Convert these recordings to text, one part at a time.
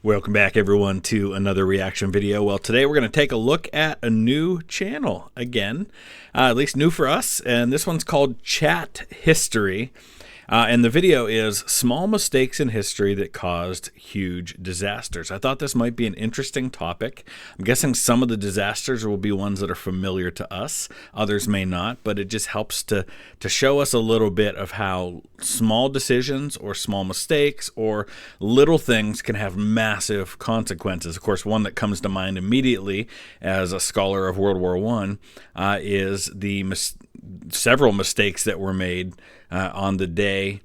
Welcome back, everyone, to another reaction video. Well, today we're going to take a look at a new channel again, at least new for us, and this one's called Chat History. And the video is small mistakes in history that caused huge disasters. I thought this might be an interesting topic. I'm guessing some of the disasters will be ones that are familiar to us. Others may not, but it just helps to show us a little bit of how small decisions or small mistakes or little things can have massive consequences. Of course, one that comes to mind immediately as a scholar of World War I is the several mistakes that were made on the day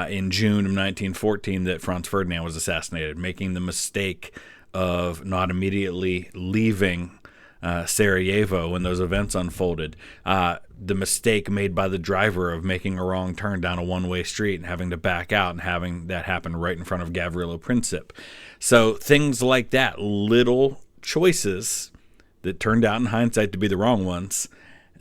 in June of 1914 that Franz Ferdinand was assassinated, making the mistake of not immediately leaving Sarajevo when those events unfolded. The mistake made by the driver of making a wrong turn down a one-way street and having to back out and having that happen right in front of Gavrilo Princip. So things like that, little choices that turned out in hindsight to be the wrong ones,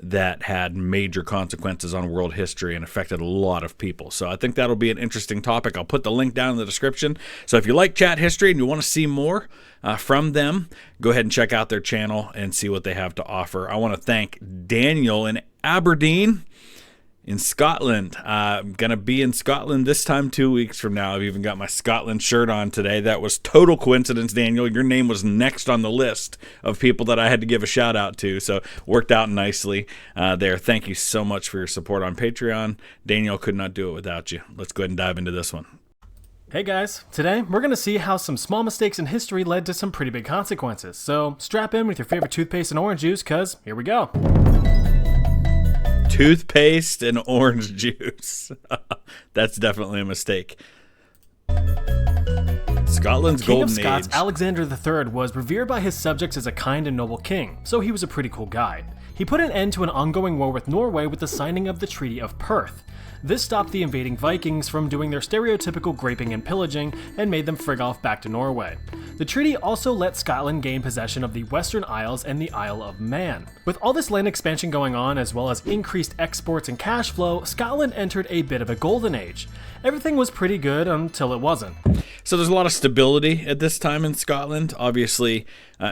that had major consequences on world history and affected a lot of people. So I think that'll be an interesting topic. I'll put the link down in the description. So if you like Chat History and you want to see more from them, go ahead and check out their channel and see what they have to offer. I want to thank Daniel in Aberdeen in Scotland. I'm going to be in Scotland this time 2 weeks from now. I've even got my Scotland shirt on today. That was total coincidence, Daniel. Your name was next on the list of people that I had to give a shout out to, so worked out nicely there. Thank you so much for your support on Patreon. Daniel, could not do it without you. Let's go ahead and dive into this one. Hey guys, today we're going to see how some small mistakes in history led to some pretty big consequences. So strap in with your favorite toothpaste and orange juice, because here we go. Toothpaste and orange juice. That's definitely a mistake. Scotland's King of golden Scots, age. Alexander III was revered by his subjects as a kind and noble king, so he was a pretty cool guy. He put an end to an ongoing war with Norway with the signing of the Treaty of Perth. This stopped the invading Vikings from doing their stereotypical graping and pillaging and made them frig off back to Norway. The treaty also let Scotland gain possession of the Western Isles and the Isle of Man. With all this land expansion going on, as well as increased exports and cash flow, Scotland entered a bit of a golden age. Everything was pretty good until it wasn't. So there's a lot of stability at this time in Scotland. Obviously,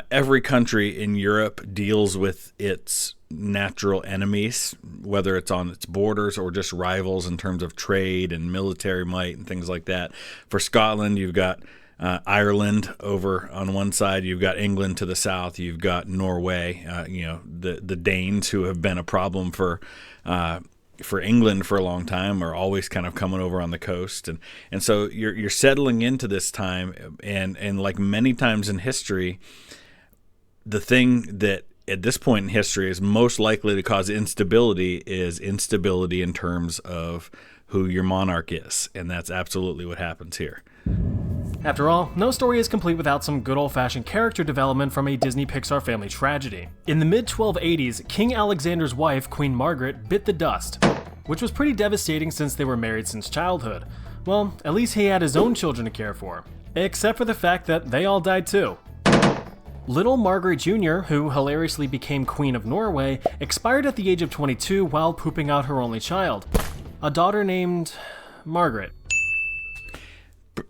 every country in Europe deals with its natural enemies, whether it's on its borders or just rivals in terms of trade and military might and things like that. For Scotland, you've got Ireland over on one side, you've got England to the south, you've got Norway, the Danes, who have been a problem for England for a long time, are always kind of coming over on the coast, and so you're settling into this time, and like many times in history, the thing that at this point in history is most likely to cause instability is instability in terms of who your monarch is, and that's absolutely what happens here. After all, no story is complete without some good old-fashioned character development from a Disney Pixar family tragedy. In the mid-1280s, King Alexander's wife, Queen Margaret, bit the dust, which was pretty devastating since they were married since childhood. Well, at least he had his own children to care for, except for the fact that they all died too. Little Margaret Jr., who hilariously became Queen of Norway, expired at the age of 22 while pooping out her only child, a daughter named Margaret.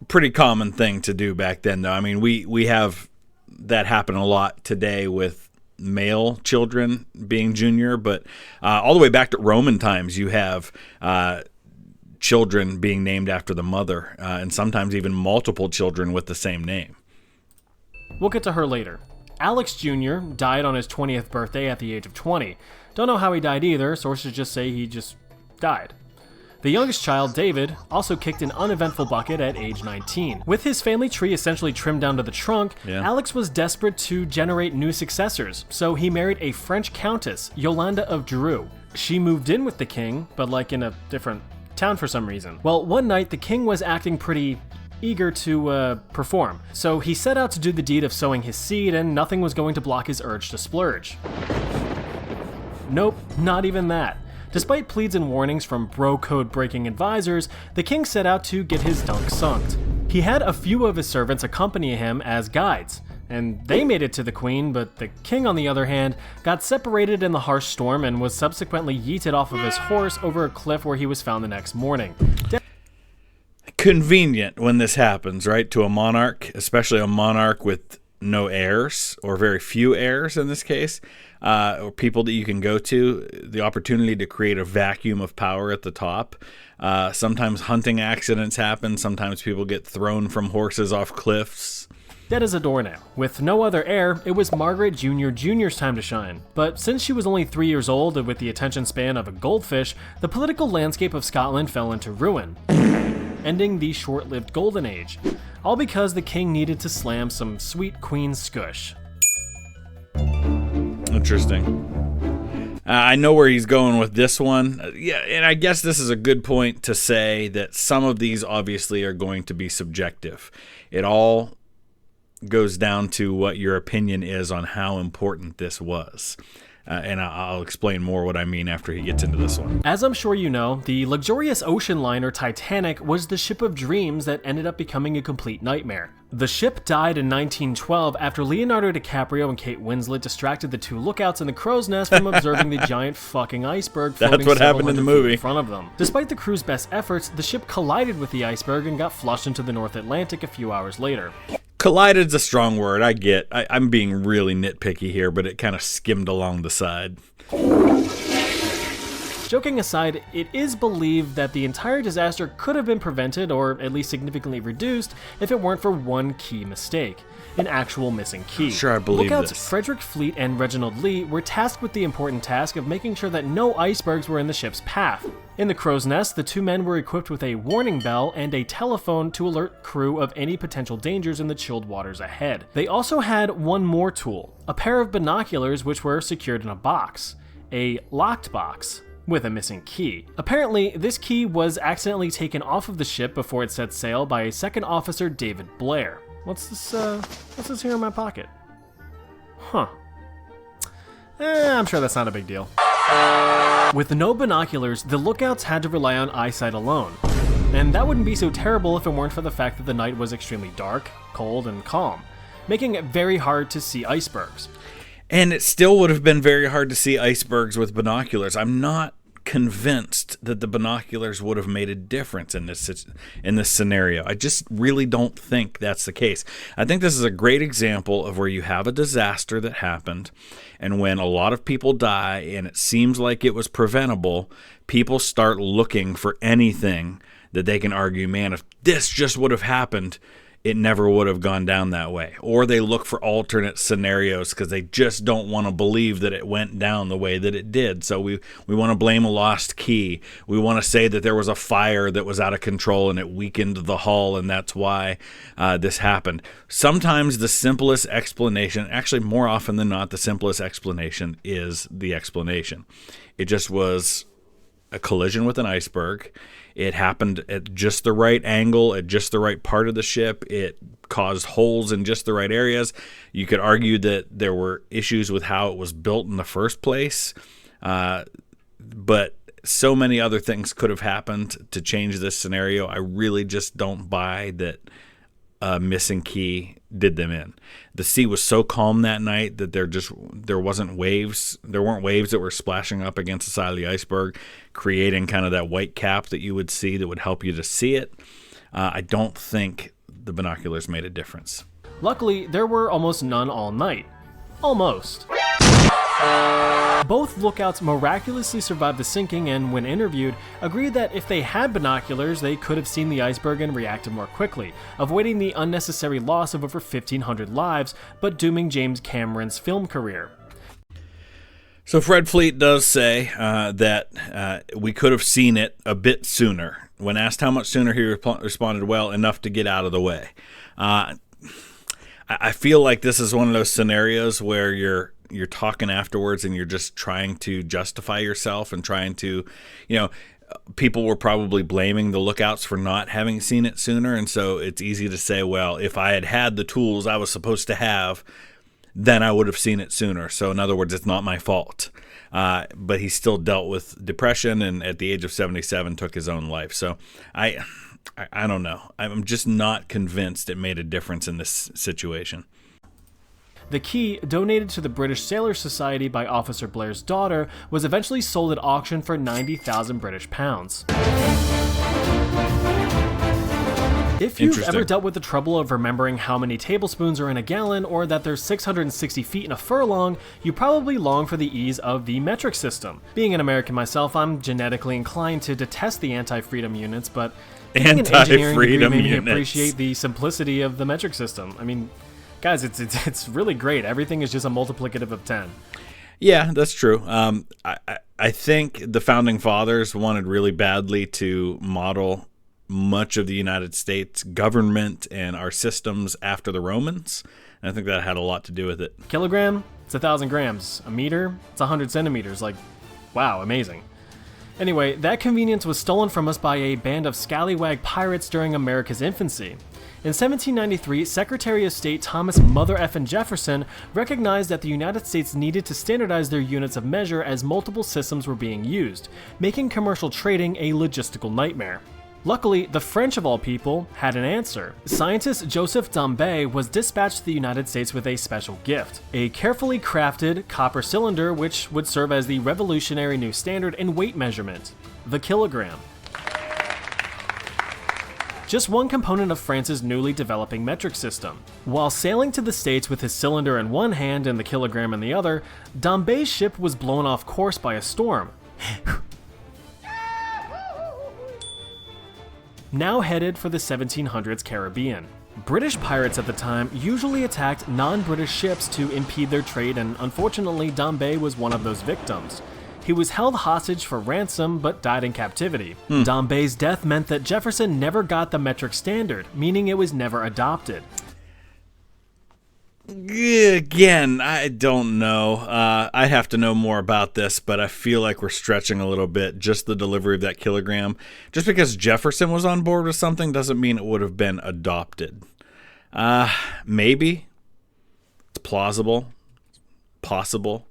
Pretty common thing to do back then, though. I mean, we have that happen a lot today with male children being junior, but all the way back to Roman times, you have children being named after the mother, and sometimes even multiple children with the same name. We'll get to her later. Alex Jr. died on his 20th birthday at the age of 20. Don't know how he died either, sources just say he just died. The youngest child, David, also kicked an uneventful bucket at age 19. With his family tree essentially trimmed down to the trunk, Alex was desperate to generate new successors, so he married a French countess, Yolande of Dreux. She moved in with the king, but like in a different town for some reason. Well, one night the king was acting pretty eager to perform, so he set out to do the deed of sowing his seed, and nothing was going to block his urge to splurge. Nope, not even that. Despite pleas and warnings from bro-code breaking advisors, the king set out to get his dunk sunked. He had a few of his servants accompany him as guides, and they made it to the queen, but the king, on the other hand, got separated in the harsh storm and was subsequently yeeted off of his horse over a cliff where he was found the next morning. convenient when this happens, right? To a monarch, especially a monarch with no heirs, or very few heirs in this case, or people that you can go to, the opportunity to create a vacuum of power at the top. Sometimes hunting accidents happen. Sometimes people get thrown from horses off cliffs. Dead as a doornail. With no other heir, it was Margaret Jr.'s time to shine. But since she was only 3 years old and with the attention span of a goldfish, the political landscape of Scotland fell into ruin, ending the short-lived Golden Age. All because the king needed to slam some sweet queen skush. Interesting. I know where he's going with this one. Yeah, and I guess this is a good point to say that some of these obviously are going to be subjective. It all goes down to what your opinion is on how important this was. And I'll explain more what I mean after he gets into this one. As I'm sure you know, the luxurious ocean liner Titanic was the ship of dreams that ended up becoming a complete nightmare. The ship died in 1912 after Leonardo DiCaprio and Kate Winslet distracted the two lookouts in the crow's nest from observing the giant fucking iceberg floating That's what happened in the movie in front of them. Despite the crew's best efforts, the ship collided with the iceberg and got flushed into the North Atlantic a few hours later. Collided's a strong word, I get. I'm being really nitpicky here, but it kind of skimmed along the side. Joking aside, it is believed that the entire disaster could have been prevented, or at least significantly reduced, if it weren't for one key mistake. An actual missing key. Sure, I believe Lookouts this. Frederick Fleet and Reginald Lee were tasked with the important task of making sure that no icebergs were in the ship's path. In the crow's nest, the two men were equipped with a warning bell and a telephone to alert crew of any potential dangers in the chilled waters ahead. They also had one more tool, a pair of binoculars which were secured in a box. A locked box with a missing key. Apparently, this key was accidentally taken off of the ship before it set sail by Second Officer David Blair. What's this here in my pocket? Huh. I'm sure that's not a big deal. With no binoculars, the lookouts had to rely on eyesight alone. And that wouldn't be so terrible if it weren't for the fact that the night was extremely dark, cold, and calm, making it very hard to see icebergs. And it still would have been very hard to see icebergs with binoculars. I'm not convinced that the binoculars would have made a difference in this scenario. I just really don't think that's the case. I think this is a great example of where you have a disaster that happened, and when a lot of people die and it seems like it was preventable, people start looking for anything that they can argue, man, if this just would have happened, it never would have gone down that way. Or they look for alternate scenarios because they just don't want to believe that it went down the way that it did. So we want to blame a lost key. We want to say that there was a fire that was out of control and it weakened the hull, and that's why this happened. Sometimes the simplest explanation, actually more often than not, the simplest explanation is the explanation. It just was a collision with an iceberg. It happened at just the right angle, at just the right part of the ship. It caused holes in just the right areas. You could argue that there were issues with how it was built in the first place, but so many other things could have happened to change this scenario. I really just don't buy that a missing key did them in. The sea was so calm that night that there weren't waves that were splashing up against the side of the iceberg, creating kind of that white cap that you would see that would help you to see it. I don't think the binoculars made a difference. Luckily, there were almost none all night. Almost. Both lookouts miraculously survived the sinking and, when interviewed, agreed that if they had binoculars, they could have seen the iceberg and reacted more quickly, avoiding the unnecessary loss of over 1,500 lives, but dooming James Cameron's film career. So Fred Fleet does say that we could have seen it a bit sooner. When asked how much sooner, he responded, well, enough to get out of the way. I feel like this is one of those scenarios where you're talking afterwards and you're just trying to justify yourself and trying to, people were probably blaming the lookouts for not having seen it sooner. And so it's easy to say, well, if I had had the tools I was supposed to have, then I would have seen it sooner. So in other words, it's not my fault. But he still dealt with depression and at the age of 77 took his own life. So I don't know. I'm just not convinced it made a difference in this situation. The key, donated to the British Sailors Society by Officer Blair's daughter, was eventually sold at auction for 90,000 British pounds. If you've ever dealt with the trouble of remembering how many tablespoons are in a gallon or that there's 660 feet in a furlong, you probably long for the ease of the metric system. Being an American myself, I'm genetically inclined to detest the anti-freedom units, but being an engineering degree made me appreciate the simplicity of the metric system. I mean, guys, it's really great. Everything is just a multiplicative of 10. Yeah, that's true. I think the Founding Fathers wanted really badly to model much of the United States government and our systems after the Romans. And I think that had a lot to do with it. Kilogram, it's 1,000 grams. A meter, it's 100 centimeters. Like, wow, amazing. Anyway, that convenience was stolen from us by a band of scallywag pirates during America's infancy. In 1793, Secretary of State Thomas Mother Effin Jefferson recognized that the United States needed to standardize their units of measure as multiple systems were being used, making commercial trading a logistical nightmare. Luckily, the French of all people had an answer. Scientist Joseph Dombey was dispatched to the United States with a special gift, a carefully crafted copper cylinder which would serve as the revolutionary new standard in weight measurement, the kilogram. Just one component of France's newly developing metric system. While sailing to the States with his cylinder in one hand and the kilogram in the other, Dombey's ship was blown off course by a storm. Now headed for the 1700s Caribbean. British pirates at the time usually attacked non-British ships to impede their trade, and unfortunately Dombey was one of those victims. He was held hostage for ransom but died in captivity. Dombey's death meant that Jefferson never got the metric standard, meaning it was never adopted. Again, I don't know. I have to know more about this, but I feel like we're stretching a little bit. Just the delivery of that kilogram. Just because Jefferson was on board with something doesn't mean it would have been adopted. Maybe. It's plausible. Possible.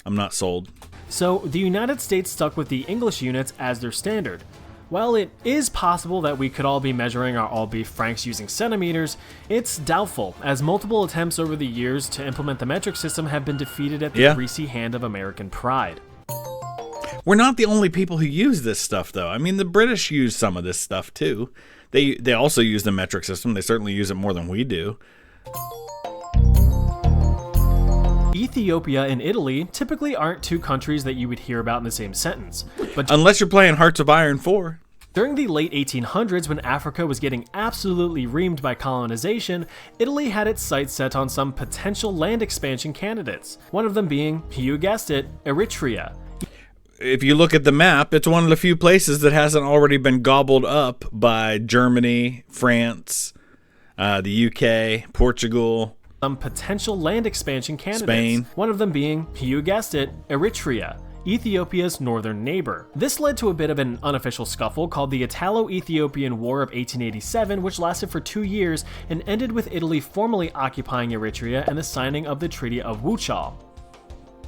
I'm not sold. So the United States stuck with the English units as their standard. While it is possible that we could all be measuring our all-beef francs using centimeters, it's doubtful, as multiple attempts over the years to implement the metric system have been defeated at the greasy hand of American pride. We're not the only people who use this stuff, though. I mean, the British use some of this stuff, too. They also use the metric system. They certainly use it more than we do. Ethiopia and Italy typically aren't two countries that you would hear about in the same sentence. But unless you're playing Hearts of Iron 4. During the late 1800s, when Africa was getting absolutely reamed by colonization, Italy had its sights set on some potential land expansion candidates. One of them being, you guessed it, Eritrea. If you look at the map, it's one of the few places that hasn't already been gobbled up by Germany, France, the UK, Portugal. Some potential land expansion candidates. Spain. One of them being, you guessed it, Eritrea, Ethiopia's northern neighbor. This led to a bit of an unofficial scuffle called the Italo-Ethiopian War of 1887, which lasted for 2 years and ended with Italy formally occupying Eritrea and the signing of the Treaty of Wuchal.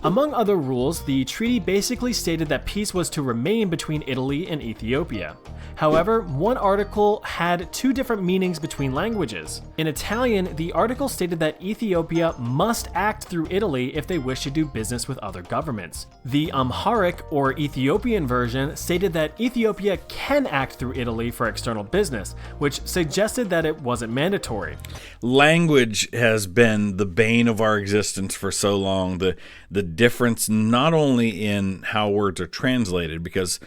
Among other rules, the treaty basically stated that peace was to remain between Italy and Ethiopia. However, one article had two different meanings between languages. In Italian, the article stated that Ethiopia must act through Italy if they wish to do business with other governments. The Amharic or Ethiopian version stated that Ethiopia can act through Italy for external business, which suggested that it wasn't mandatory. Language has been the bane of our existence for so long. The difference not only in how words are translated, because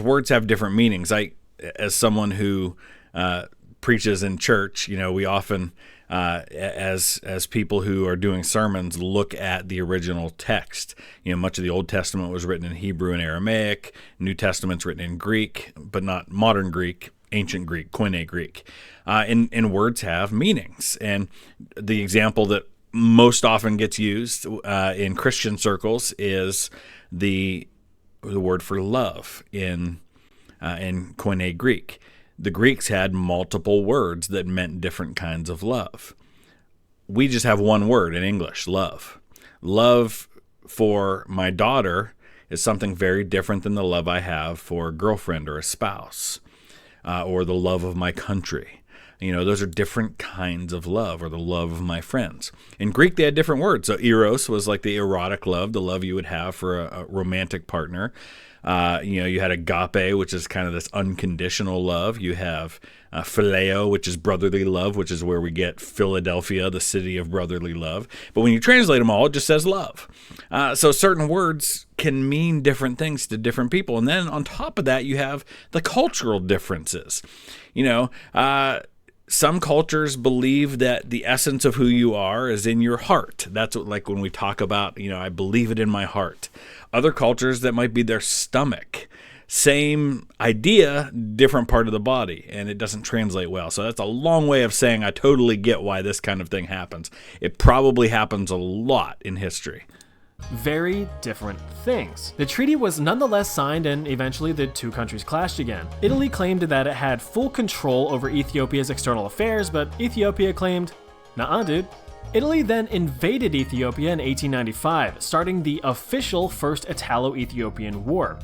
words have different meanings. As someone who preaches in church, we often, as people who are doing sermons, look at the original text. Much of the Old Testament was written in Hebrew and Aramaic. New Testament's written in Greek, but not modern Greek, ancient Greek, Koine Greek. And words have meanings. And the example that most often gets used in Christian circles is the word for love in Koine Greek. The Greeks had multiple words that meant different kinds of love. We just have one word in English, love. Love for my daughter is something very different than the love I have for a girlfriend or a spouse, or the love of my country. Those are different kinds of love, or the love of my friends. In Greek, they had different words. So eros was like the erotic love, the love you would have for a romantic partner. You had agape, which is kind of this unconditional love. You have phileo, which is brotherly love, which is where we get Philadelphia, the city of brotherly love. But when you translate them all, it just says love. So certain words can mean different things to different people. And then on top of that, you have the cultural differences. Some cultures believe that the essence of who you are is in your heart. That's what, like when we talk about, I believe it in my heart. Other cultures, that might be their stomach. Same idea, different part of the body, and it doesn't translate well. So that's a long way of saying I totally get why this kind of thing happens. It probably happens a lot in history. Very different things. The treaty was nonetheless signed, and eventually the two countries clashed again. Italy claimed that it had full control over Ethiopia's external affairs, but Ethiopia claimed, "Nuh-uh, dude." Italy then invaded Ethiopia in 1895, starting the official First Italo-Ethiopian War.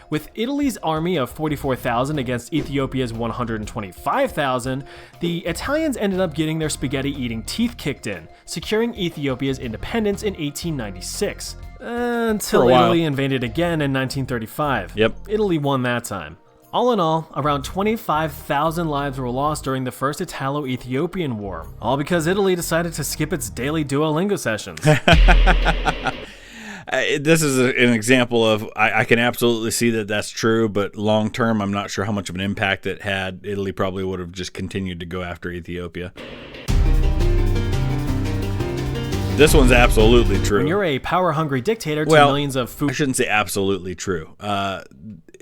With Italy's army of 44,000 against Ethiopia's 125,000, the Italians ended up getting their spaghetti-eating teeth kicked in, securing Ethiopia's independence in 1896. Until Italy invaded again in 1935. Yep. Italy won that time. All in all, around 25,000 lives were lost during the First Italo-Ethiopian War, all because Italy decided to skip its daily Duolingo sessions. This is an example of, I can absolutely see that that's true, but long term, I'm not sure how much of an impact it had. Italy probably would have just continued to go after Ethiopia. This one's absolutely true. When you're a power-hungry dictator to millions of I shouldn't say absolutely true.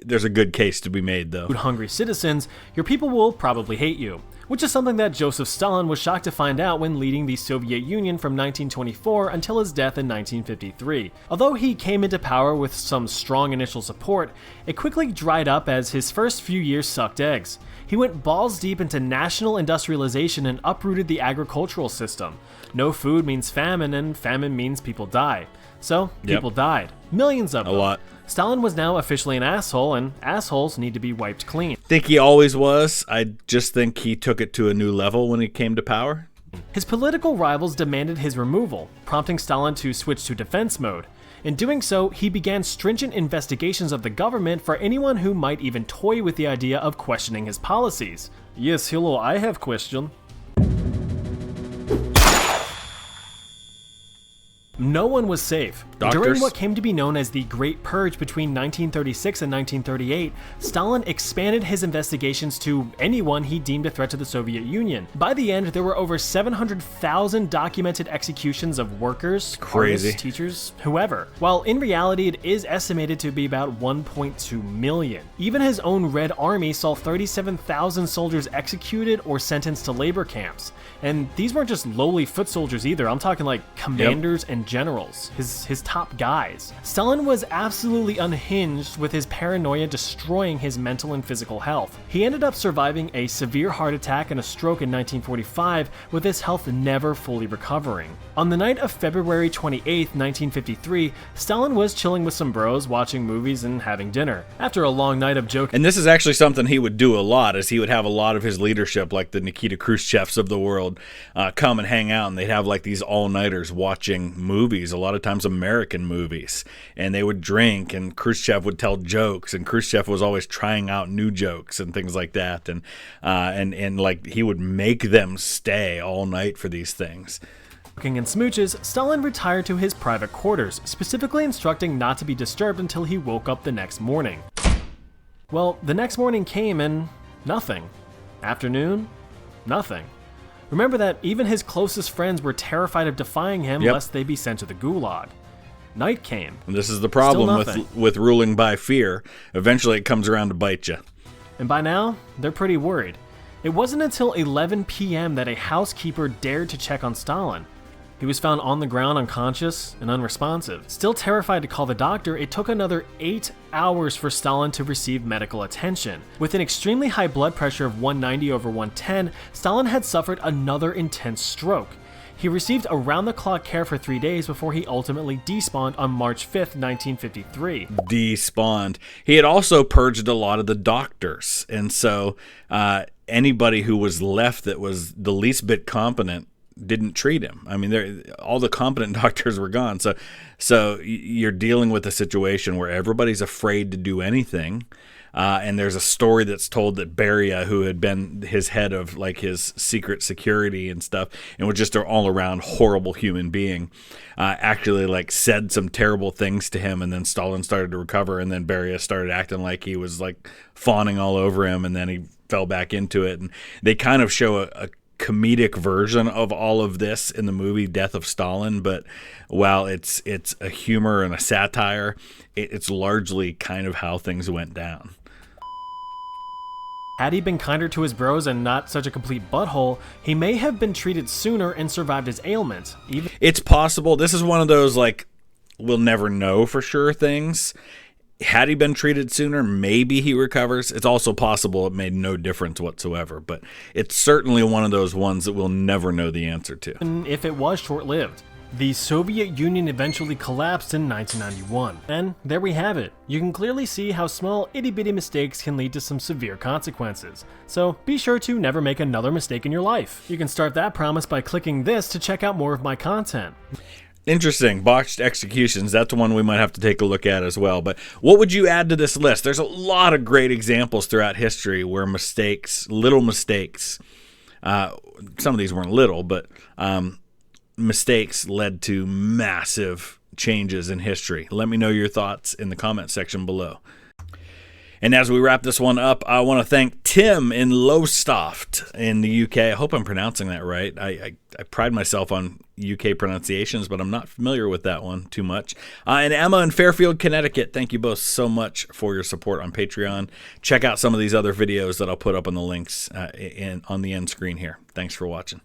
There's a good case to be made, though. Food-hungry citizens, your people will probably hate you, which is something that Joseph Stalin was shocked to find out when leading the Soviet Union from 1924 until his death in 1953. Although he came into power with some strong initial support, it quickly dried up as his first few years sucked eggs. He went balls deep into national industrialization and uprooted the agricultural system. No food means famine, and famine means people die. So, people died. Millions of them. A lot. Stalin was now officially an asshole, and assholes need to be wiped clean. Think he always was. I just think he took it to a new level when he came to power. His political rivals demanded his removal, prompting Stalin to switch to defense mode. In doing so, he began stringent investigations of the government for anyone who might even toy with the idea of questioning his policies. Yes, hello, I have question. No one was safe. Doctors. During what came to be known as the Great Purge between 1936 and 1938, Stalin expanded his investigations to anyone he deemed a threat to the Soviet Union. By the end, there were over 700,000 documented executions of workers, artists, teachers, whoever, while in reality it is estimated to be about 1.2 million. Even his own Red Army saw 37,000 soldiers executed or sentenced to labor camps. And these weren't just lowly foot soldiers either, I'm talking like commanders and generals, his top guys. Stalin was absolutely unhinged, with his paranoia destroying his mental and physical health. He ended up surviving a severe heart attack and a stroke in 1945, with his health never fully recovering. On the night of February 28, 1953, Stalin was chilling with some bros, watching movies and having dinner. After a long night of joking, and this is actually something he would do a lot, is he would have a lot of his leadership, like the Nikita Khrushchevs of the world, come and hang out, and they'd have like these all-nighters watching movies, a lot of times American movies, and they would drink, and Khrushchev would tell jokes, and Khrushchev was always trying out new jokes and things like that, and like he would make them stay all night for these things. and smooches, Stalin retired to his private quarters, specifically instructing not to be disturbed until he woke up the next morning. Well, the next morning came and nothing. Afternoon, nothing. Remember that even his closest friends were terrified of defying him lest they be sent to the gulag. Night came. And this is the problem with ruling by fear. Eventually it comes around to bite you. And by now, they're pretty worried. It wasn't until 11 p.m. that a housekeeper dared to check on Stalin. He was found on the ground unconscious and unresponsive. Still terrified to call the doctor, it took another 8 hours for Stalin to receive medical attention. With an extremely high blood pressure of 190/110, Stalin had suffered another intense stroke. He received around-the-clock care for 3 days before he ultimately despawned on March 5th, 1953. Despawned. He had also purged a lot of the doctors, and so anybody who was left that was the least bit competent didn't treat him. I mean, all the competent doctors were gone. So you're dealing with a situation where everybody's afraid to do anything. And there's a story that's told that Beria, who had been his head of like his secret security and stuff, and was just an all-around horrible human being, actually like said some terrible things to him, and then Stalin started to recover, and then Beria started acting like he was like fawning all over him, and then he fell back into it. And they kind of show a comedic version of all of this in the movie Death of Stalin, but while it's a humor and a satire, it's largely kind of how things went down. Had he been kinder to his bros and not such a complete butthole, he may have been treated sooner and survived his ailment. It's possible. This is one of those, like, we'll never know for sure things. Had he been treated sooner, maybe he recovers. It's also possible it made no difference whatsoever, but it's certainly one of those ones that we'll never know the answer to. And if it was short-lived. The Soviet Union eventually collapsed in 1991. And there we have it. You can clearly see how small itty-bitty mistakes can lead to some severe consequences. So be sure to never make another mistake in your life. You can start that promise by clicking this to check out more of my content. Interesting. Botched executions. That's one we might have to take a look at as well. But what would you add to this list? There's a lot of great examples throughout history where little mistakes, some of these weren't little, but mistakes led to massive changes in history. Let me know your thoughts in the comment section below. And as we wrap this one up, I want to thank Tim in Lowestoft in the UK. I hope I'm pronouncing that right. I pride myself on UK pronunciations, but I'm not familiar with that one too much. And Emma in Fairfield, Connecticut. Thank you both so much for your support on Patreon. Check out some of these other videos that I'll put up on the links on the end screen here. Thanks for watching.